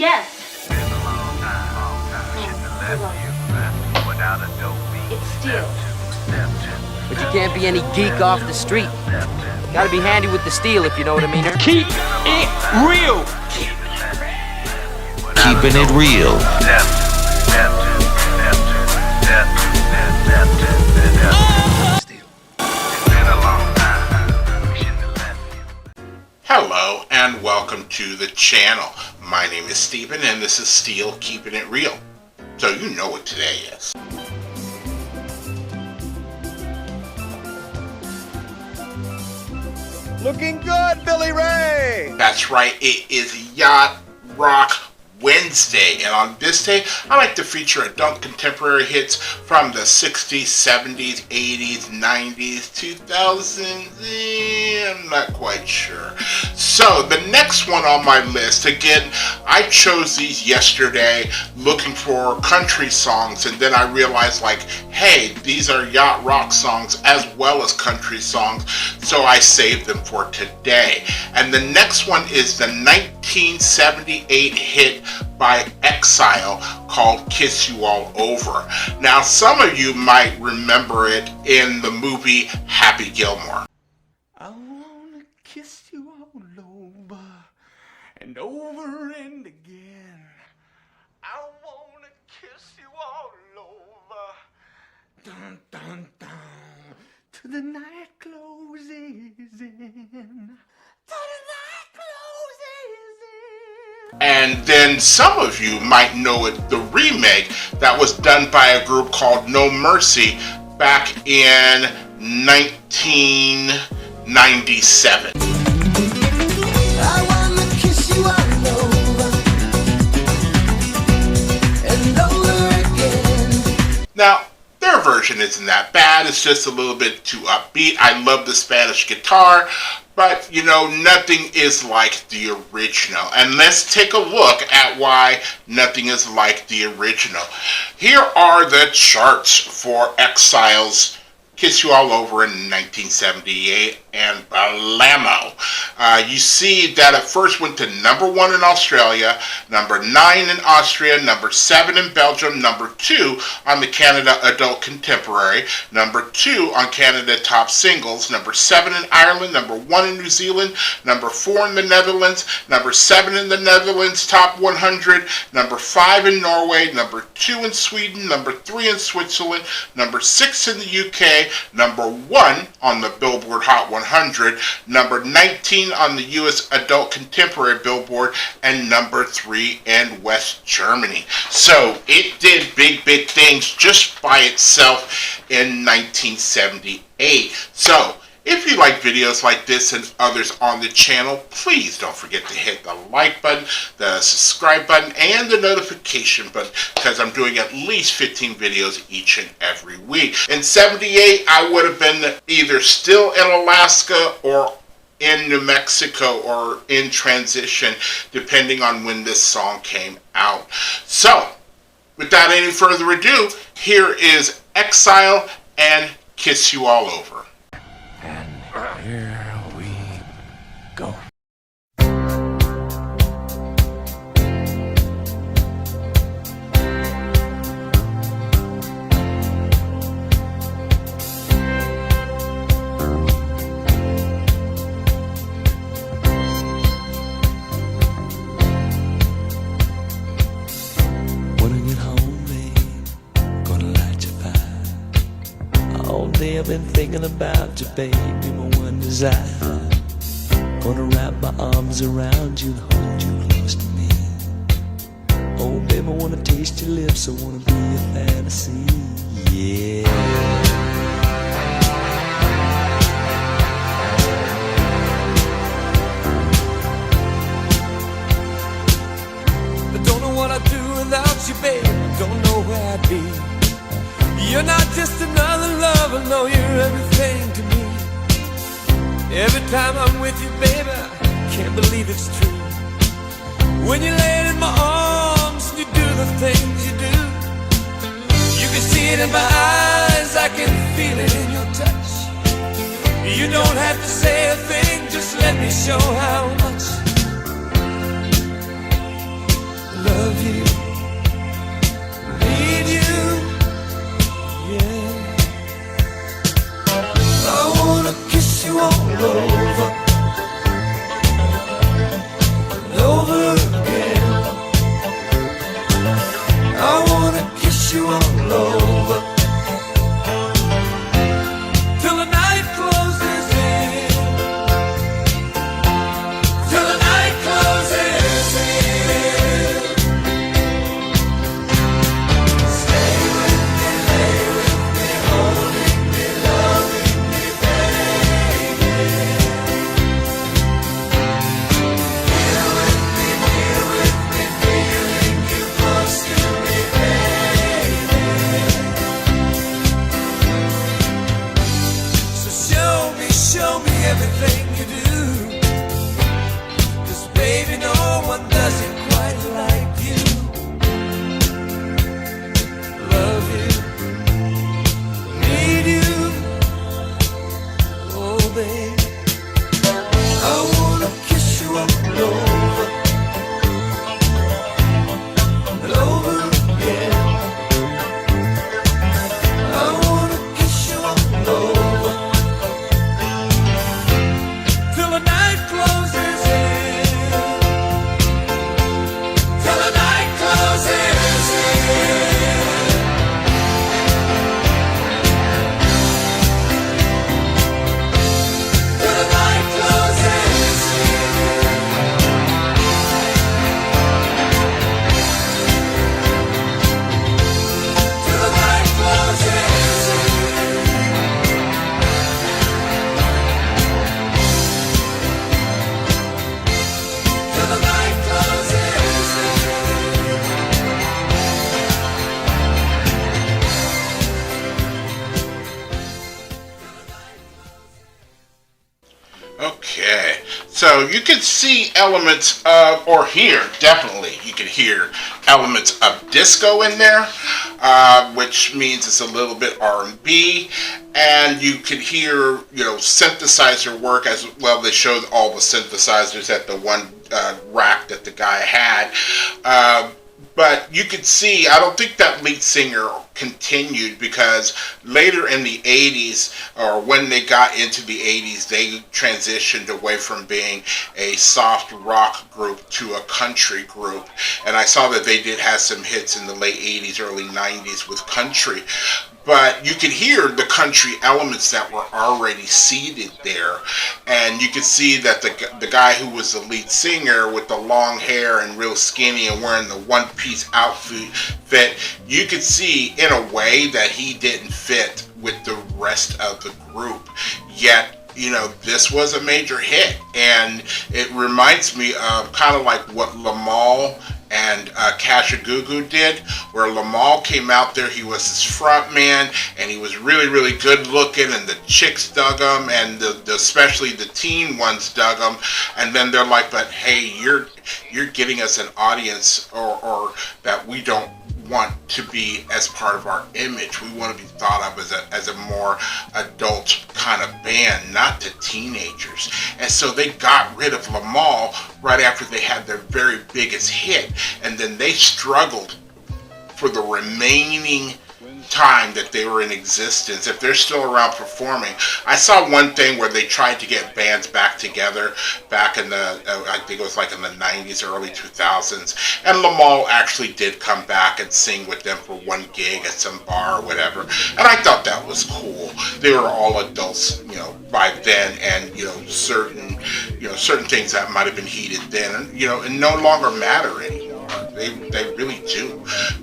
Yes. It's steel. But you can't be any geek off the street. Gotta be handy with the steel, if you know what I mean. Keep it real. Keeping it real. Hello and welcome to the channel. My name is Steven and this is Steel Keeping It Real. So you know what today is. Looking good, Billy Ray. That's right, it is Yacht Rock Wednesday, and on this day I like to feature adult contemporary hits from the 60s, 70s, 80s, 90s, 2000s, I'm not quite sure. So the next one on my list, again, I chose these yesterday looking for country songs, and then I realized, like, hey, these are yacht rock songs as well as country songs, so I saved them for today. And the next one is the 1978 hit by Exile called Kiss You All Over. Now, some of you might remember it in the movie Happy Gilmore. I wanna kiss you all over and over and again. I wanna kiss you all over. Dun dun dun. Till the night closes in. Till the night closes in. And then some of you might know it, the remake that was done by a group called No Mercy back in 1997. I wanna kiss you all over and over again. Now, their version isn't that bad, it's just a little bit too upbeat. I love the Spanish guitar, but you know, nothing is like the original. And let's take a look at why nothing is like the original. Here are the charts for Exile's Kiss You All Over in 1978 and Blammo. You see that it first went to #1 in Australia, #9 in Austria, #7 in Belgium, #2 on the Canada Adult Contemporary, #2 on Canada Top Singles, #7 in Ireland, #1 in New Zealand, #4 in the Netherlands, #7 in the Netherlands Top 100, #5 in Norway, #2 in Sweden, #3 in Switzerland, #6 in the UK, #1 on the Billboard Hot 100, #19 on the US Adult Contemporary Billboard, and #3 in West Germany. So it did big things just by itself in 1978. So if you like videos like this and others on the channel, please don't forget to hit the like button, the subscribe button, and the notification button, because I'm doing at least 15 videos each and every week. In 78, I would have been either still in Alaska or in New Mexico or in transition, depending on when this song came out. So, without any further ado, here is Exile and Kiss You All Over. And here we go. When I get home, babe, gonna light your fire. All day I've been thinking about you, baby, my one desire. Gonna wrap my arms around you and hold you close to me. Oh, baby, I wanna taste your lips, I wanna be your fantasy, yeah. I don't know what I'd do without you, babe. I don't know where I'd be. You're not just another lover, no, you're everything to me. Every time I'm with you, baby, I can't believe it's true. When you lay in my arms and you do the things you do, you can see it in my eyes, I can feel it in your touch. You don't have to say a thing, just let me show how much you can see elements of, or hear, definitely, you can hear elements of disco in there, which means it's a little bit R&B, and you can hear, synthesizer work as well. They showed all the synthesizers at the one rack that the guy had. But you could see, I don't think that lead singer continued, because later in the 80s, or when they got into the 80s, they transitioned away from being a soft rock group to a country group. And I saw that they did have some hits in the late 80s, early 90s with country. But you could hear the country elements that were already seated there. And you could see that the guy who was the lead singer with the long hair and real skinny and wearing the one-piece outfit, you could see in a way that he didn't fit with the rest of the group. Yet, this was a major hit. And it reminds me of kind of like what Lamal and Kashagugu did, where Lamal came out there, he was his front man, and he was really, really good looking, and the chicks dug him, and especially the teen ones dug him, and then they're like, but hey, you're getting us an audience or that we don't want to be as part of our image. We want to be thought of as a more adult kind of band, not to teenagers. And so they got rid of Lamal right after they had their very biggest hit, and then they struggled for the remaining time that they were in existence, if they're still around performing. I saw one thing where they tried to get bands back together back in the, I think it was like in the 90s, early 2000s, and Lamal actually did come back and sing with them for one gig at some bar or whatever, and I thought that was cool. They were all adults, by then, and certain things that might have been heated then, and no longer matter anymore. They really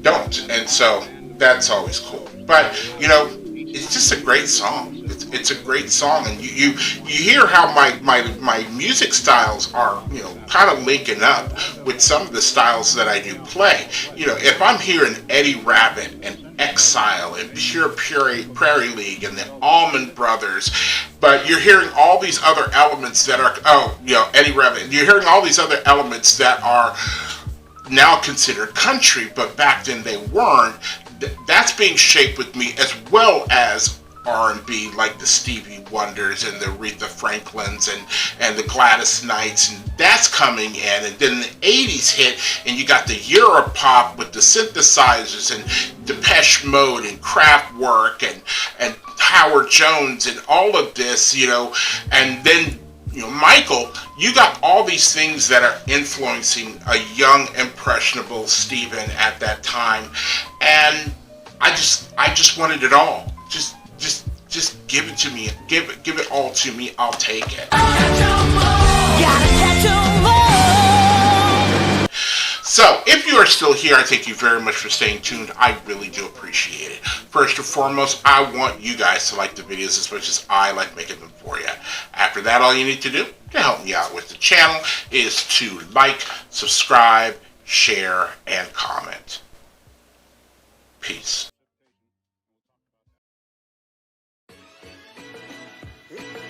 don't, and so that's always cool. But it's just a great song. It's a great song, and you hear how my music styles are kind of linking up with some of the styles that I do play. If I'm hearing Eddie Rabbitt and Exile and Pure Prairie League and the Allman Brothers, but you're hearing all these other elements that are Eddie Rabbitt. You're hearing all these other elements that are now considered country, but back then they weren't. That's being shaped with me, as well as R&B, like the Stevie Wonders and the Aretha Franklins and the Gladys Knights, and that's coming in. And then the 80s hit, and you got the Europop with the synthesizers and Depeche Mode and Kraftwerk and Howard Jones and all of this, and then Michael, you got all these things that are influencing a young, impressionable Steven at that time, and I just wanted it all. Just give it to me. Give it all to me. I'll take it. So, if you are still here, I thank you very much for staying tuned. I really do appreciate it. First and foremost, I want you guys to like the videos as much as I like making them for you. After that, all you need to do to help me out with the channel is to like, subscribe, share, and comment. Peace.